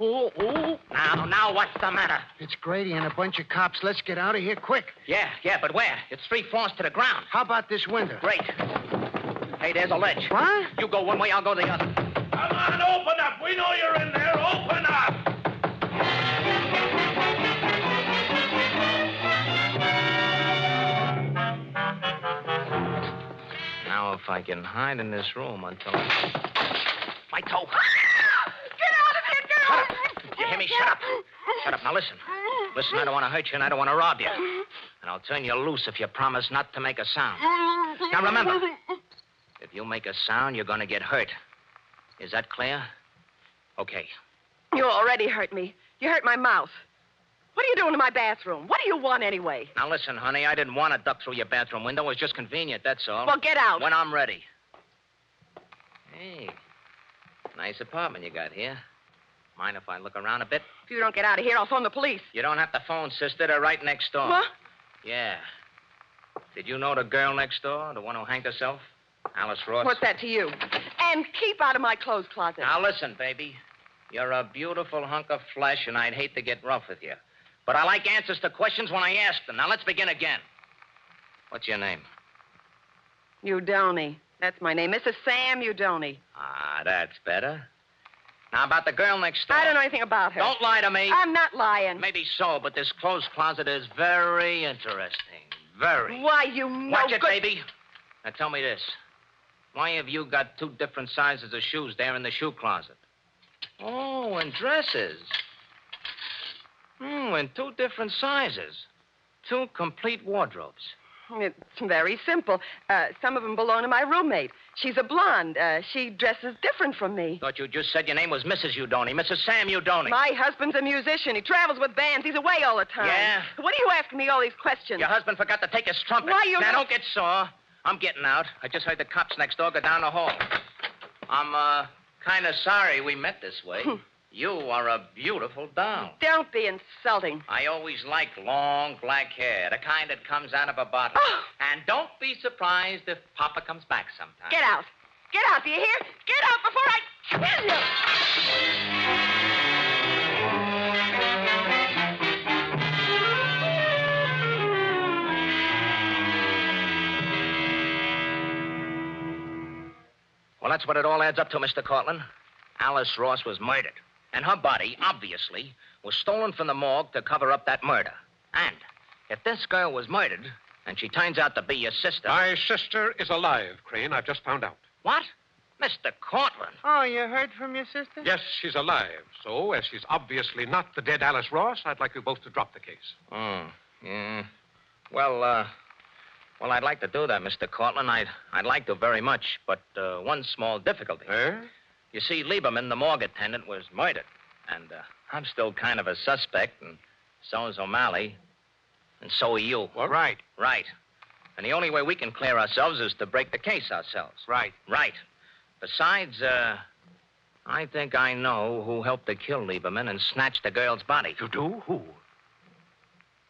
O: Oh.
Q: Now, what's the matter?
O: It's Grady and a bunch of cops. Let's get out of here quick.
Q: Yeah, but where? It's 3 floors to the ground.
O: How about this window?
Q: Great. Hey, there's a ledge.
O: What?
Q: You go one way, I'll go the other.
R: Come on, open up. We know you're in there. Open up.
Q: Now, if I can hide in this room until... My toe.
E: Get out of here! Get out!
Q: Did you hear me? Shut up. Shut up. Now, listen. Listen, I don't want to hurt you, and I don't want to rob you. And I'll turn you loose if you promise not to make a sound. Now, remember, if you make a sound, you're going to get hurt. Is that clear? Okay.
S: You already hurt me. You hurt my mouth. What are you doing in my bathroom? What do you want anyway?
Q: Now, listen, honey, I didn't want to duck through your bathroom window. It was just convenient, that's all.
S: Well, get out.
Q: When I'm ready. Hey, nice apartment you got here. Mind if I look around a bit?
S: If you don't get out of here, I'll phone the police.
Q: You don't have to phone, sister. They're right next door.
S: What?
Q: Yeah. Did you know the girl next door, the one who hanged herself? Alice Ross.
S: What's that to you? And keep out of my clothes closet.
Q: Now, listen, baby. You're a beautiful hunk of flesh, and I'd hate to get rough with you. But I like answers to questions when I ask them. Now, let's begin again. What's your name?
S: Udoni. That's my name. Mrs. Sam Udoni.
Q: Ah, that's better. Now, about the girl next door.
S: I don't know anything about her.
Q: Don't lie to me.
S: I'm not lying.
Q: Maybe so, but this clothes closet is very interesting. Very.
S: Why, you know...
Q: Watch it, baby. Now, tell me this. Why have you got 2 different sizes of shoes there in the shoe closet? Oh, and dresses. In 2 different sizes. 2 complete wardrobes.
S: It's very simple. Some of them belong to my roommate. She's a blonde. She dresses different from me.
Q: Thought you just said your name was Mrs. Udoni. Mrs. Sam Udoni.
S: My husband's a musician. He travels with bands. He's away all the time.
Q: Yeah?
S: What are you asking me all these questions?
Q: Your husband forgot to take his trumpet.
S: Why, you...
Q: Now, don't get sore. I'm getting out. I just heard the cops next door go down the hall. I'm, kind of sorry we met this way. You are a beautiful doll.
S: Don't be insulting.
Q: I always liked long black hair, the kind that comes out of a bottle.
S: Oh.
Q: And don't be surprised if Papa comes back sometime.
S: Get out. Get out, do you hear? Get out before I kill you.
Q: Well, that's what it all adds up to, Mr. Cortland. Alice Ross was murdered. And her body, obviously, was stolen from the morgue to cover up that murder. And if this girl was murdered, and she turns out to be your sister...
P: My sister is alive, Crane. I've just found out.
Q: What? Mr. Cortland?
O: Oh, you heard from your sister?
P: Yes, she's alive. So, as she's obviously not the dead Alice Ross, I'd like you both to drop the case.
Q: Oh, yeah. Well, I'd like to do that, Mr. Cortland. I'd like to very much, but one small difficulty. You see, Lieberman, the morgue attendant, was murdered. And I'm still kind of a suspect, and so is O'Malley. And so are you.
O: What? Right.
Q: Right. And the only way we can clear ourselves is to break the case ourselves.
O: Right.
Q: Right. Besides, I think I know who helped to kill Lieberman and snatch the girl's body.
P: You do? Who?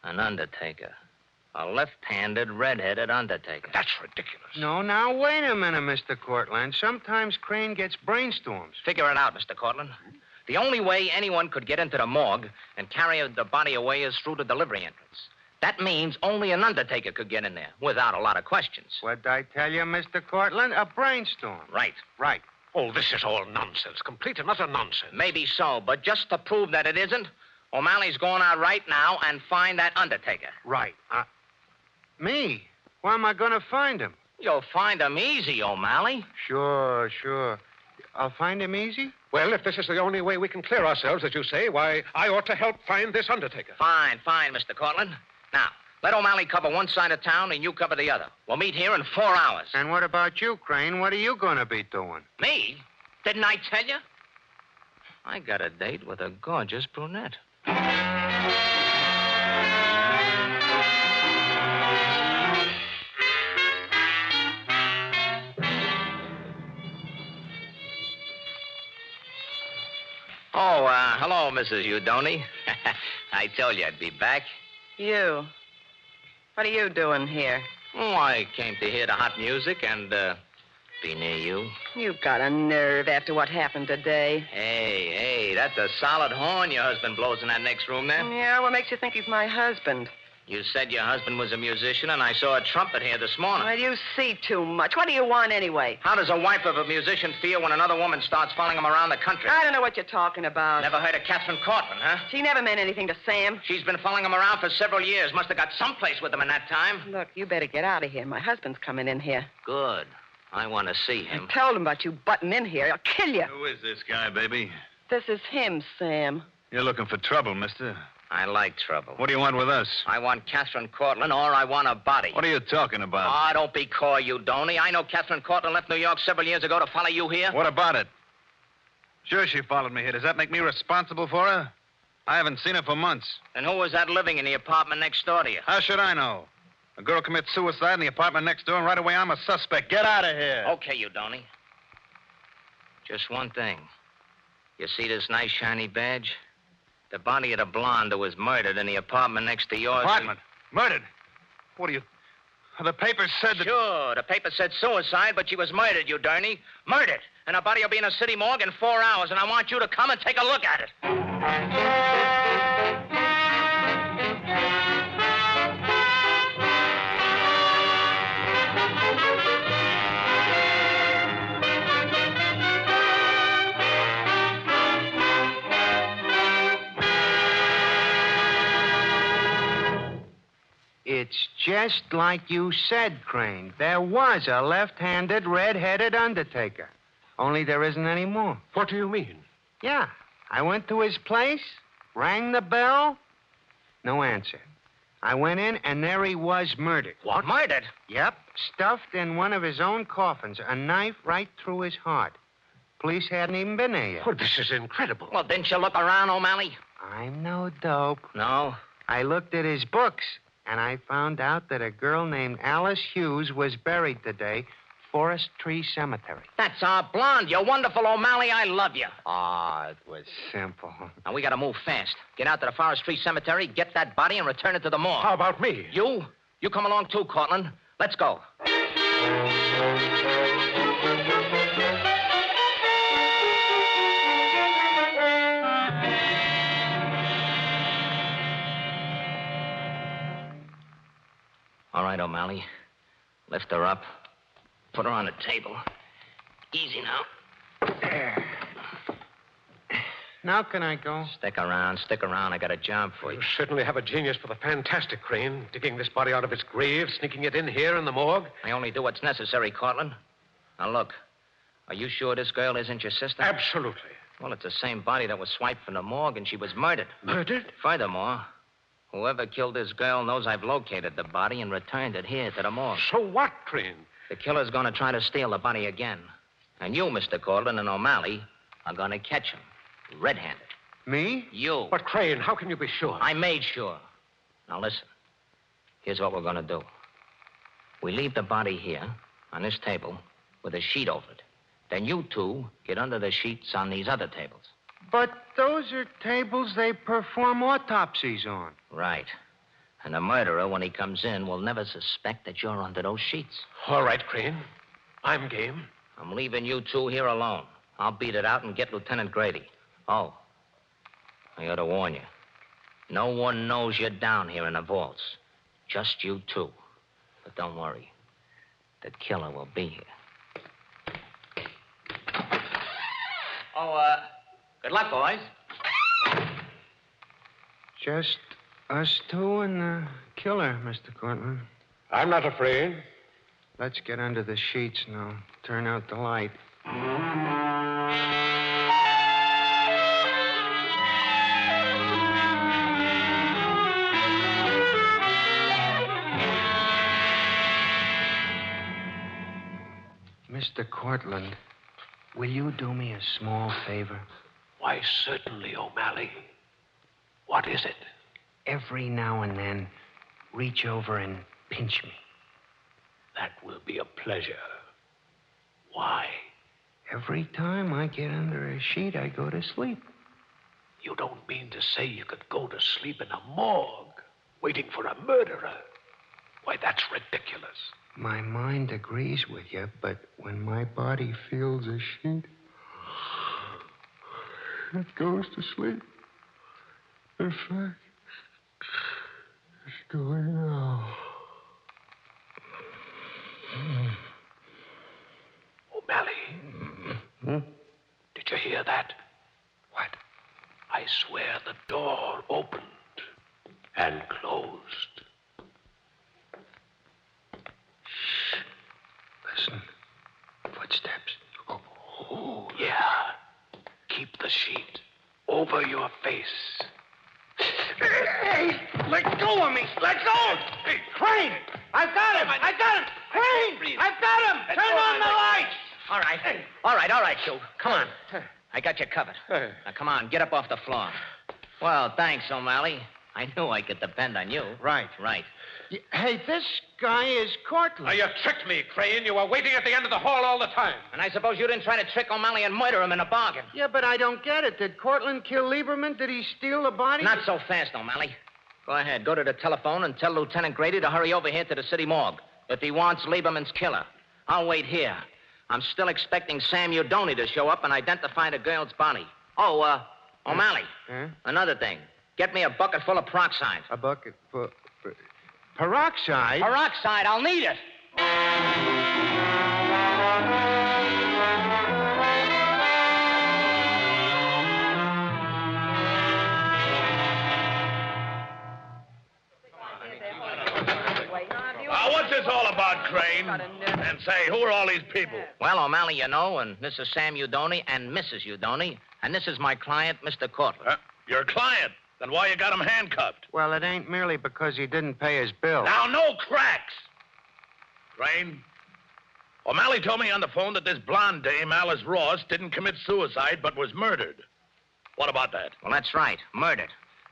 Q: An undertaker. A left-handed, red-headed undertaker.
P: That's ridiculous.
O: No, now, wait a minute, Mr. Cortland. Sometimes Crane gets brainstorms.
Q: Figure it out, Mr. Cortland. The only way anyone could get into the morgue and carry the body away is through the delivery entrance. That means only an undertaker could get in there without a lot of questions.
O: What'd I tell you, Mr. Cortland? A brainstorm.
Q: Right.
O: Right.
P: Oh, this is all nonsense. Complete and utter nonsense.
Q: Maybe so, but just to prove that it isn't, O'Malley's going out right now and find that undertaker.
O: Right. Me? Where am I going to find him?
Q: You'll find him easy, O'Malley.
O: Sure. I'll find him easy?
P: Well, if this is the only way we can clear ourselves, as you say, why, I ought to help find this undertaker.
Q: Fine, Mr. Cortland. Now, let O'Malley cover one side of town and you cover the other. We'll meet here in 4 hours.
O: And what about you, Crane? What are you going to be doing?
Q: Me? Didn't I tell you? I got a date with a gorgeous brunette. Oh, hello, Mrs. Udoni. I told you I'd be back.
S: You? What are you doing here?
Q: Oh, I came to hear the hot music and be near you.
S: You've got a nerve after what happened today.
Q: Hey, that's a solid horn your husband blows in that next room there.
S: Yeah, what makes you think he's my husband?
Q: You said your husband was a musician, and I saw a trumpet here this morning.
S: Well, you see too much. What do you want anyway?
Q: How does a wife of a musician feel when another woman starts following him around the country?
S: I don't know what you're talking about.
Q: Never heard of Catherine Cortland, huh?
S: She never meant anything to Sam.
Q: She's been following him around for several years. Must have got someplace with him in that time.
S: Look, you better get out of here. My husband's coming in here.
Q: Good. I want to see him.
S: I told him about you butting in here. I'll kill you.
T: Who is this guy, baby?
S: This is him, Sam.
T: You're looking for trouble, mister.
Q: I like trouble.
T: What do you want with us?
Q: I want Catherine Cortland, or I want a body.
T: What are you talking about?
Q: Oh, don't be coy, you donny. I know Catherine Cortland left New York several years ago to follow you here.
T: What about it? Sure, she followed me here. Does that make me responsible for her? I haven't seen her for months.
Q: And who was that living in the apartment next door to you?
T: How should I know? A girl commits suicide in the apartment next door, and right away I'm a suspect. Get out of here.
Q: Okay, you donny. Just one thing. You see this nice shiny badge? The body of the blonde who was murdered in the apartment next to yours.
T: Apartment? Murdered? What do you... The paper said that...
Q: Sure, the paper said suicide, but she was murdered, you dirty. Murdered. And her body will be in a city morgue in 4 hours, and I want you to come and take a look at it.
O: It's just like you said, Crane. There was a left-handed, red-headed undertaker. Only there isn't any more.
P: What do you mean?
O: Yeah. I went to his place, rang the bell, no answer. I went in, and there he was murdered.
Q: What? Murdered?
O: Yep. Stuffed in one of his own coffins, a knife right through his heart. Police hadn't even been there yet.
P: Oh, this is incredible.
Q: Well, didn't you look around, O'Malley?
O: I'm no dope.
Q: No?
O: I looked at his books, and I found out that a girl named Alice Hughes was buried today, Forest Tree Cemetery.
Q: That's our blonde. You're wonderful, O'Malley. I love you.
O: Ah, it was simple.
Q: Now, we got to move fast. Get out to the Forest Tree Cemetery, get that body, and return it to the morgue.
P: How about me?
Q: You? You come along too, Cortland. Let's go. All right, O'Malley. Lift her up. Put her on the table. Easy now.
O: There. Now can I go?
Q: Stick around. I got a job for you.
P: You certainly have a genius for the fantastic, Crane. Digging this body out of its grave, sneaking it in here in the morgue.
Q: I only do what's necessary, Cortland. Now, look. Are you sure this girl isn't your sister?
P: Absolutely.
Q: Well, it's the same body that was swiped from the morgue, and she was murdered.
P: Murdered?
Q: Furthermore, whoever killed this girl knows I've located the body and returned it here to the morgue.
P: So what, Crane?
Q: The killer's going to try to steal the body again. And you, Mr. Cortland and O'Malley, are going to catch him. Red-handed.
O: Me?
Q: You.
P: But, Crane, how can you be sure?
Q: I made sure. Now, listen. Here's what we're going to do. We leave the body here, on this table, with a sheet over it. Then you two get under the sheets on these other tables.
O: But those are tables they perform autopsies on.
Q: Right. And the murderer, when he comes in, will never suspect that you're under those sheets.
P: All right, Crane. I'm game.
Q: I'm leaving you two here alone. I'll beat it out and get Lieutenant Grady. Oh, I ought to warn you. No one knows you're down here in the vaults. Just you two. But don't worry. The killer will be here. Oh, good luck, boys.
O: Just us two and the killer, Mr. Cortland.
P: I'm not afraid.
O: Let's get under the sheets now. Turn out the light. Mr. Cortland, will you do me a small favor?
P: Why, certainly, O'Malley. What is it?
O: Every now and then, reach over and pinch me.
P: That will be a pleasure. Why?
O: Every time I get under a sheet, I go to sleep.
P: You don't mean to say you could go to sleep in a morgue, waiting for a murderer? Why, that's ridiculous.
O: My mind agrees with you, but when my body feels a sheet, it goes to sleep. In fact, it's going now.
R: O'Malley. Did you hear that? What? I swear the door opened and closed.
O: Listen. Footsteps.
R: Oh, yeah. Keep the sheet over your face.
O: Hey, let go of me. Let go. Hey, Crane. I've got him. I got him. Crane. I've got him. Turn on the lights.
Q: All right, you. Come on. I got you covered. Now, come on, get up off the floor. Well, thanks, O'Malley. I knew I could depend on you.
O: Right. Hey, this guy is Cortland.
P: Now, you tricked me, Crane. You were waiting at the end of the hall all the time.
Q: And I suppose you didn't try to trick O'Malley and murder him in a bargain.
O: Yeah, but I don't get it. Did Cortland kill Lieberman? Did he steal the body?
Q: Not so fast, O'Malley. Go ahead, go to the telephone and tell Lieutenant Grady to hurry over here to the city morgue if he wants Lieberman's killer. I'll wait here. I'm still expecting Sam Udoni to show up and identify the girl's body. Oh, O'Malley. Another thing. Get me a bucket full of peroxide.
O: A bucket full... Peroxide?
Q: Peroxide, I'll need it.
R: What's this all about, Crane? And say, who are all these people?
Q: Well, O'Malley, you know, and this is Sam Udoni and Mrs. Udoni, and this is my client, Mr. Cortland.
R: Your client? Then why you got him handcuffed?
O: Well, it ain't merely because he didn't pay his bill.
R: Now, no cracks! Crane, O'Malley told me on the phone that this blonde dame, Alice Ross, didn't commit suicide but was murdered. What about that?
Q: Well, that's right. Murdered.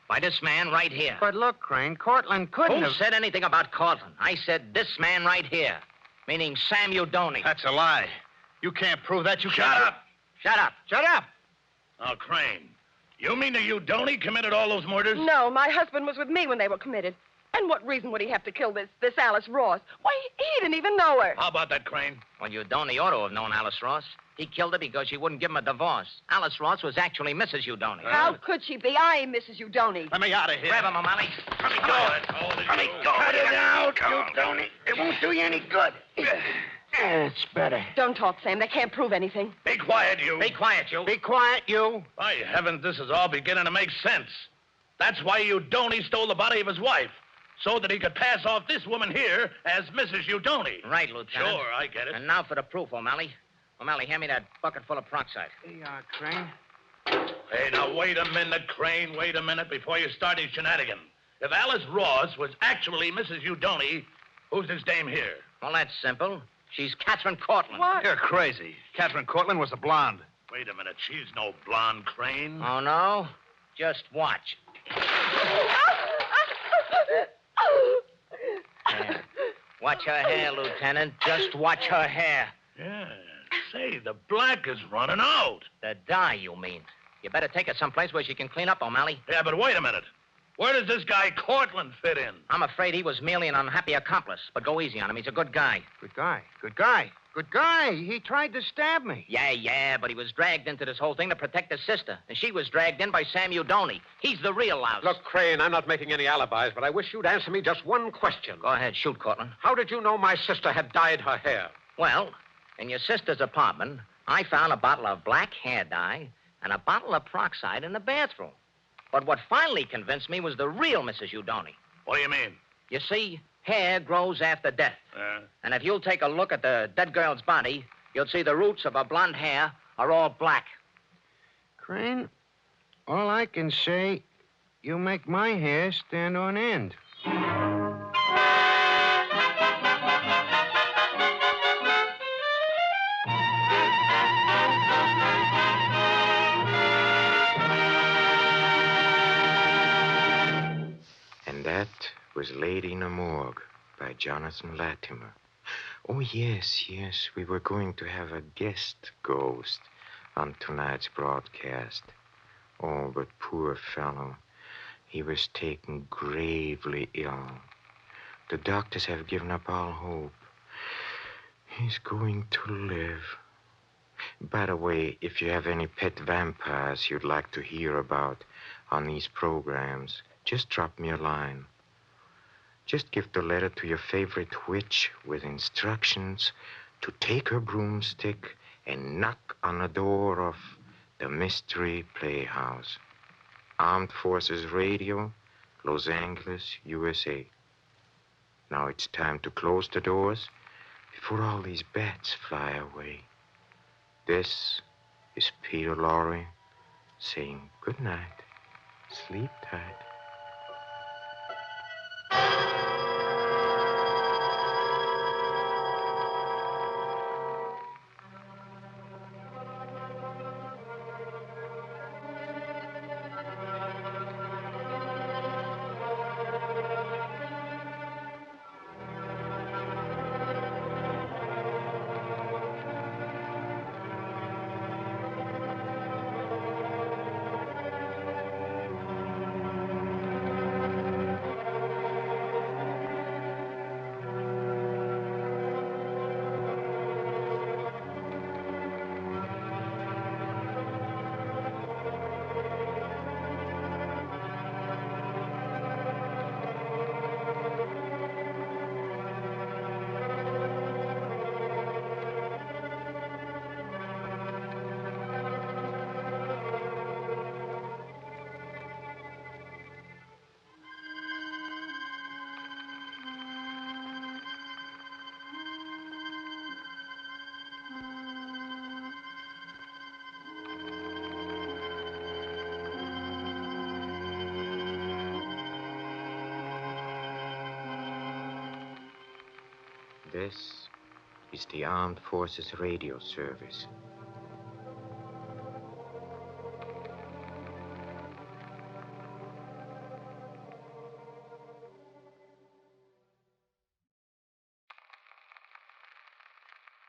Q: By this man right here.
O: But look, Crane, Cortland couldn't
Q: Who
O: have...
Q: said anything about Cortland? I said this man right here, meaning Sam Udoni.
T: That's a lie. You can't prove that. You
R: Shut
T: can't...
R: up!
Q: Shut up!
O: Shut up!
R: Now, Crane, you mean that Udoni committed all those murders?
S: No, my husband was with me when they were committed. And what reason would he have to kill this Alice Ross? Why, he didn't even know her.
R: How about that, Crane?
Q: Well, Udoni ought to have known Alice Ross. He killed her because she wouldn't give him a divorce. Alice Ross was actually Mrs. Udoni.
S: How could she be? I'm Mrs. Udoni.
T: Let me out of here.
Q: Grab him, O'Malley.
T: Let me go. Let me go.
O: Cut it out, Udoni. It won't do you any good. It's better.
S: Don't talk, Sam. They can't prove anything.
R: Be quiet, you.
Q: Be quiet, you.
O: Be quiet, you.
R: By heavens, this is all beginning to make sense. That's why Udoni stole the body of his wife, so that he could pass off this woman here as Mrs. Udoni.
Q: Right, Lieutenant.
R: Sure, I get it.
Q: And now for the proof, O'Malley. O'Malley, hand me that bucket full of peroxide.
O: Here you are, Crane.
R: Hey, now, wait a minute, Crane. Wait a minute before you start your shenanigan. If Alice Ross was actually Mrs. Udoni, who's this dame here?
Q: Well, that's simple. She's Catherine Cortland.
S: What?
T: You're crazy. Catherine Cortland was a blonde.
R: Wait a minute. She's no blonde, Crane.
Q: Oh, no? Just watch. There. Watch her hair, Lieutenant. Just watch her hair.
R: Yeah. Say, the black is running out.
Q: The dye, you mean. You better take her someplace where she can clean up, O'Malley.
R: Yeah, but wait a minute. Where does this guy Cortland fit in?
Q: I'm afraid he was merely an unhappy accomplice, but go easy on him. He's a good guy.
O: Good guy. Good guy. Good guy. He tried to stab me.
Q: Yeah, but he was dragged into this whole thing to protect his sister. And she was dragged in by Sam Udoni. He's the real louse.
P: Look, Crane, I'm not making any alibis, but I wish you'd answer me just one question.
Q: Go ahead, shoot, Cortland.
P: How did you know my sister had dyed her hair?
Q: Well, in your sister's apartment, I found a bottle of black hair dye and a bottle of peroxide in the bathroom. But what finally convinced me was the real Mrs. Udoni.
R: What do you mean?
Q: You see, hair grows after death. And if you'll take a look at the dead girl's body, you'll see the roots of her blonde hair are all black.
O: Crane, all I can say, you make my hair stand on end.
N: And that was Lady In The Morgue by Jonathan Latimer. Oh, yes, we were going to have a guest ghost on tonight's broadcast. Oh, but poor fellow, he was taken gravely ill. The doctors have given up all hope, He's going to live. By the way, if you have any pet vampires you'd like to hear about on these programs, just drop me a line. Just give the letter to your favorite witch with instructions to take her broomstick and knock on the door of the Mystery Playhouse. Armed Forces Radio, Los Angeles, USA. Now it's time to close the doors before all these bats fly away. This is Peter Lorre saying good night. Sleep tight. This is the Armed Forces Radio Service.